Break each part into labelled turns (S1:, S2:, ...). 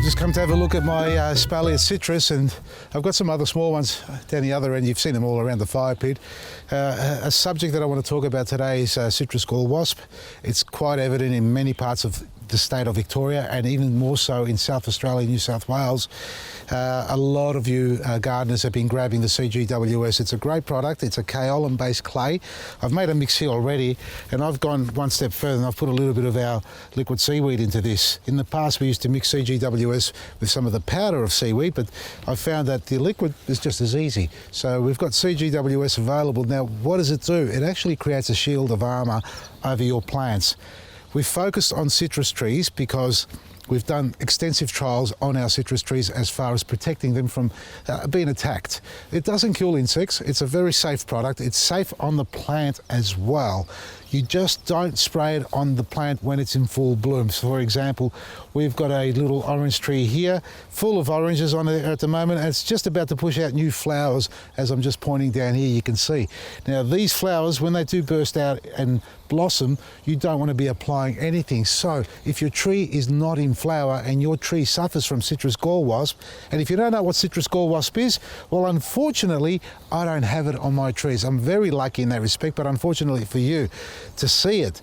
S1: Just come to have a look at my Spalea citrus, and I've got some other small ones down the other end. You've seen them all around the fire pit. A subject that I want to talk about today is citrus gall wasp. It's quite evident in many parts of the state of Victoria, and even more so in South Australia, New South Wales. A lot of you gardeners have been grabbing the CGWS. It's a great product. It's a kaolin-based clay. I've made a mix here already, and I've gone one step further and I've put a little bit of our liquid seaweed into this. In the past, we used to mix CGWS with some of the powder of seaweed, but I found that the liquid is just as easy. So we've got CGWS available. Now, what does it do? It actually creates a shield of armour over your plants. We've focused on citrus trees because we've done extensive trials on our citrus trees as far as protecting them from being attacked. It doesn't kill insects. It's a very safe product. It's safe on the plant as well. You just don't spray it on the plant when it's in full bloom. So for example, we've got a little orange tree here full of oranges on it at the moment, and it's just about to push out new flowers. As I'm just pointing down here, you can see. Now these flowers, when they do burst out and blossom, you don't want to be applying anything. So if your tree is not in flower and your tree suffers from citrus gall wasp, and if you don't know what citrus gall wasp is, well, unfortunately, I don't have it on my trees. I'm very lucky in that respect, but unfortunately for you to see it,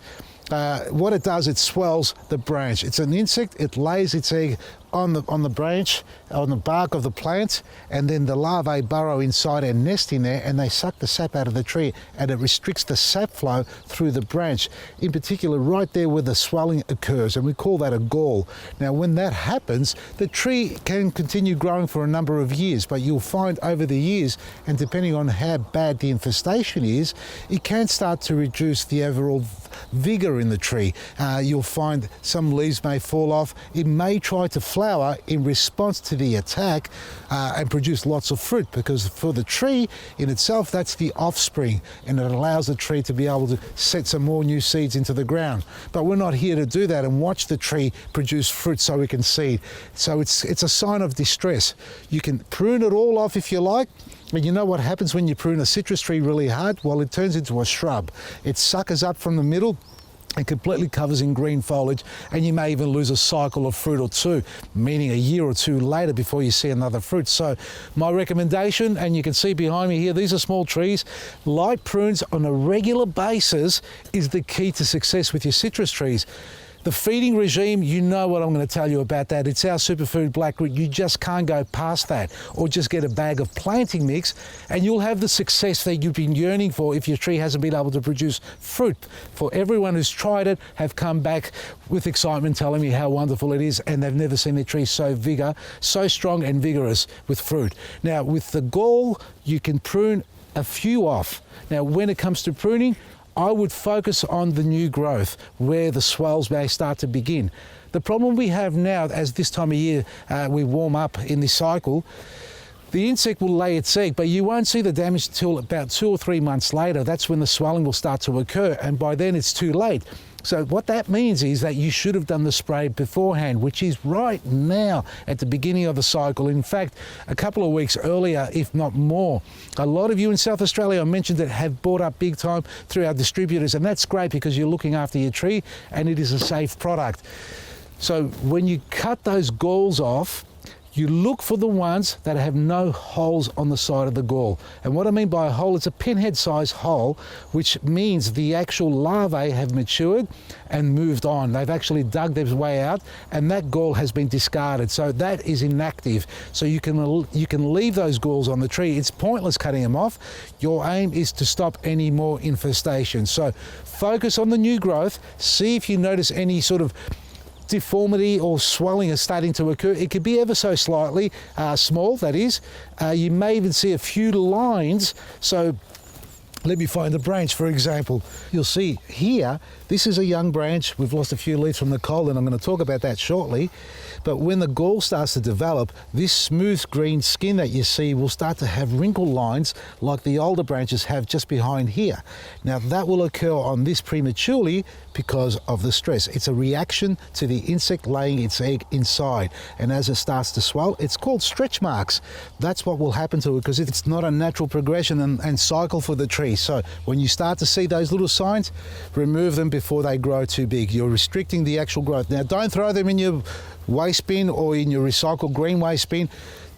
S1: what it does, it swells the branch. It's an insect. It lays its egg on the branch, on the bark of the plant, and then the larvae burrow inside and nest in there, and they suck the sap out of the tree, and it restricts the sap flow through the branch, in particular right there where the swelling occurs, and we call that a gall. Now when that happens, the tree can continue growing for a number of years, but you'll find over the years, and depending on how bad the infestation is, it can start to reduce the overall vigor in the tree. You'll find some leaves may fall off. It may try to flower in response to the attack and produce lots of fruit, because for the tree in itself, that's the offspring, and it allows the tree to be able to set some more new seeds into the ground. But we're not here to do that and watch the tree produce fruit so we can seed. So it's a sign of distress. You can prune it all off if you like. And you know what happens when you prune a citrus tree really hard? Well, it turns into a shrub. It suckers up from the middle and completely covers in green foliage, and you may even lose a cycle of fruit or two, meaning a year or two later before you see another fruit. So my recommendation, and you can see behind me here, these are small trees. Light prunes on a regular basis is the key to success with your citrus trees. The feeding regime, you know what I'm going to tell you about that. It's our superfood blackroot. You just can't go past that, or just get a bag of planting mix and you'll have the success that you've been yearning for if your tree hasn't been able to produce fruit. For everyone who's tried it have come back with excitement telling me how wonderful it is, and they've never seen their tree so strong and vigorous with fruit. Now with the gall, you can prune a few off. Now when it comes to pruning, I would focus on the new growth where the swells may start to begin. The problem we have now, as this time of year we warm up in this cycle, the insect will lay its egg, but you won't see the damage until about 2 or 3 months later. That's when the swelling will start to occur, and by then it's too late. So what that means is that you should have done the spray beforehand, which is right now at the beginning of the cycle. In fact, a couple of weeks earlier, if not more. A lot of you in South Australia, I mentioned that, have bought up big time through our distributors, and that's great because you're looking after your tree and it is a safe product. So when you cut those galls off, you look for the ones that have no holes on the side of the gall. And what I mean by a hole, it's a pinhead size hole, which means the actual larvae have matured and moved on. They've actually dug their way out, and that gall has been discarded. So that is inactive. So you can leave those galls on the tree. It's pointless cutting them off. Your aim is to stop any more infestation. So focus on the new growth. See if you notice any sort of deformity or swelling is starting to occur. It could be ever so slightly small, that is. You may even see a few lines. So let me find the branch, for example. You'll see here, this is a young branch. We've lost a few leaves from the cold, and I'm going to talk about that shortly. But when the gall starts to develop, this smooth green skin that you see will start to have wrinkle lines like the older branches have just behind here. Now that will occur on this prematurely because of the stress. It's a reaction to the insect laying its egg inside. And as it starts to swell, it's called stretch marks. That's what will happen to it because it's not a natural progression and cycle for the tree. So when you start to see those little signs, remove them before they grow too big. You're restricting the actual growth. Now don't throw them in your waste waste bin or in your recycled green waste bin,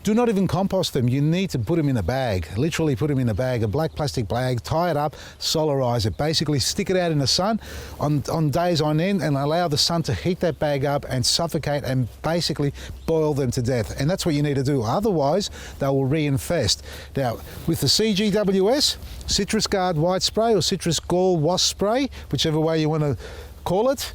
S1: do not even compost them. You need to put them in a bag, literally put them in a bag, a black plastic bag, tie it up, solarize it, basically stick it out in the sun on days on end and allow the sun to heat that bag up and suffocate and basically boil them to death. And that's what you need to do. Otherwise, they will reinfest. Now, with the CGWS, Citrus Guard White Spray or Citrus Gall Wasp Spray, whichever way you want to call it,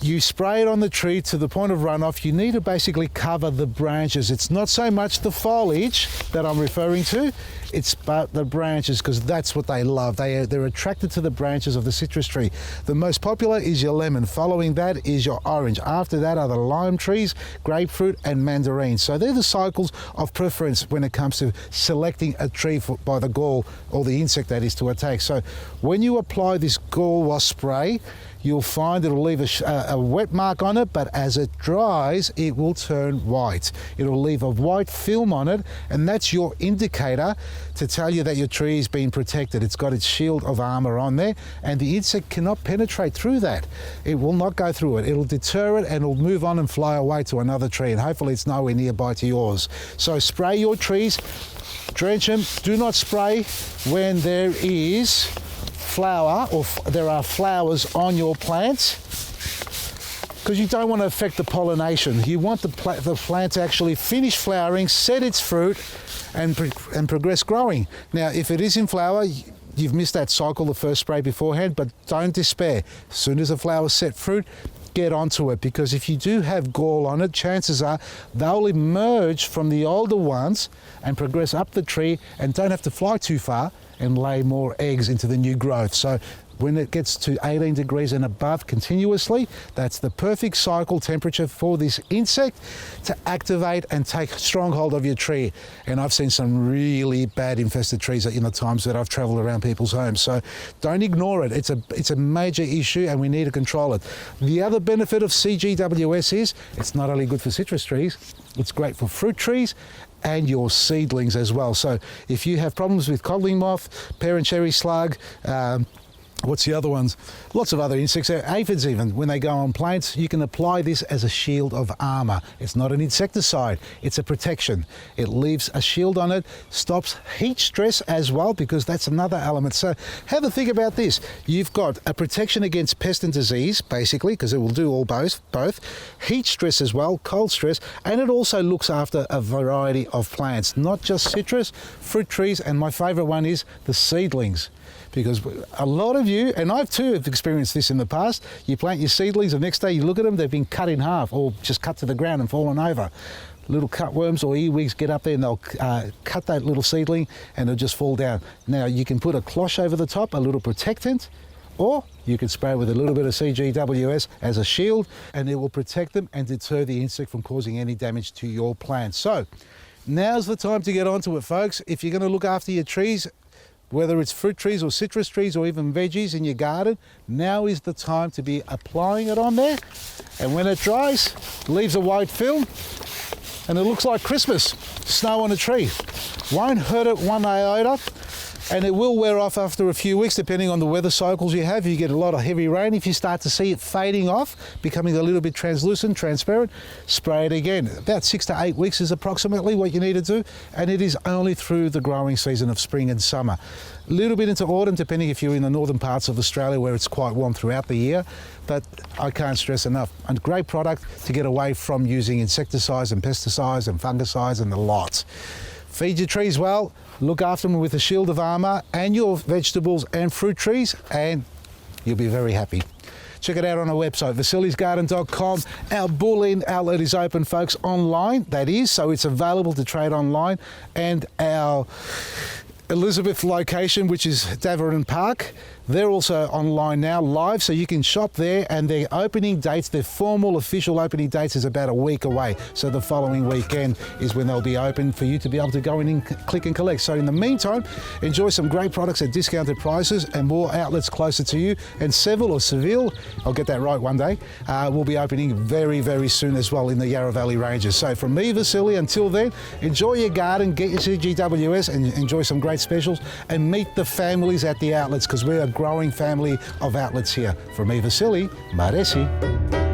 S1: you spray it on the tree to the point of runoff. You need to basically cover the branches. It's not so much the foliage that I'm referring to, it's about the branches, because that's what they love. They're attracted to the branches of the citrus tree. The most popular is your lemon. Following that is your orange. After that are the lime trees, grapefruit and mandarin. So they're the cycles of preference when it comes to selecting a tree by the gall or the insect that is to attack. So when you apply this gall wasp spray, you'll find it'll leave a wet mark on it, but as it dries, it will turn white. It'll leave a white film on it, and that's your indicator to tell you that your tree is being protected. It's got its shield of armor on there, and the insect cannot penetrate through that. It will not go through it. It'll deter it, and it'll move on and fly away to another tree, and hopefully it's nowhere nearby to yours. So spray your trees, drench them. Do not spray when there is flower or there are flowers on your plants, because you don't want to affect the pollination. You want the plant to actually finish flowering, set its fruit and progress growing. Now if it is in flower, you've missed that cycle, the first spray beforehand, but don't despair. As soon as the flowers set fruit, get onto it, because if you do have gall on it, chances are they'll emerge from the older ones and progress up the tree and don't have to fly too far and lay more eggs into the new growth. So when it gets to 18 degrees and above continuously, that's the perfect cycle temperature for this insect to activate and take stronghold of your tree. And I've seen some really bad infested trees in the times that I've traveled around people's homes. So don't ignore it. It's a major issue and we need to control it. The other benefit of CGWS is it's not only good for citrus trees, it's great for fruit trees and your seedlings as well. So if you have problems with codling moth, parent cherry slug, what's the other ones? Lots of other insects, aphids even, when they go on plants, you can apply this as a shield of armor. It's not an insecticide, it's a protection. It leaves a shield on it, stops heat stress as well, because that's another element. So have a think about this. You've got a protection against pest and disease, basically, because it will do all both, heat stress as well, cold stress, and it also looks after a variety of plants, not just citrus, fruit trees, and my favorite one is the seedlings. Because a lot of you, and I too have experienced this in the past, you plant your seedlings, the next day you look at them, they've been cut in half or just cut to the ground and fallen over. Little cutworms or earwigs get up there and they'll cut that little seedling and it'll just fall down. Now you can put a cloche over the top, a little protectant, or you can spray with a little bit of CGWS as a shield, and it will protect them and deter the insect from causing any damage to your plants. So now's the time to get onto it, folks. If you're going to look after your trees, whether it's fruit trees or citrus trees or even veggies in your garden, now is the time to be applying it on there. And when it dries, leaves a white film and it looks like Christmas, snow on a tree. Won't hurt it one iota, and it will wear off after a few weeks depending on the weather cycles you have. You get a lot of heavy rain, if you start to see it fading off, becoming a little bit translucent, transparent, spray it again. About 6 to 8 weeks is approximately what you need to do, and it is only through the growing season of spring and summer. A little bit into autumn, depending if you're in the northern parts of Australia where it's quite warm throughout the year, but I can't stress enough, a great product to get away from using insecticides and pesticides and fungicides and the lot. Feed your trees well, look after them with a shield of armor and your vegetables and fruit trees, and you'll be very happy. Check it out on our website, vasilisgarden.com. Our Bull-in outlet is open, folks, online, that is, so it's available to trade online, and our Elizabeth location, which is Daverin Park, they're also online now, live, so you can shop there, and their opening dates, their formal official opening dates is about a week away. So the following weekend is when they'll be open for you to be able to go in and click and collect. So in the meantime, enjoy some great products at discounted prices and more outlets closer to you. And Seville, I'll get that right one day, will be opening very, very soon as well in the Yarra Valley Ranges. So from me, Vasily, until then, enjoy your garden, get your CGWS and enjoy some great specials, and meet the families at the outlets, because we're a growing family of outlets here. From me, Vasily, Maresi.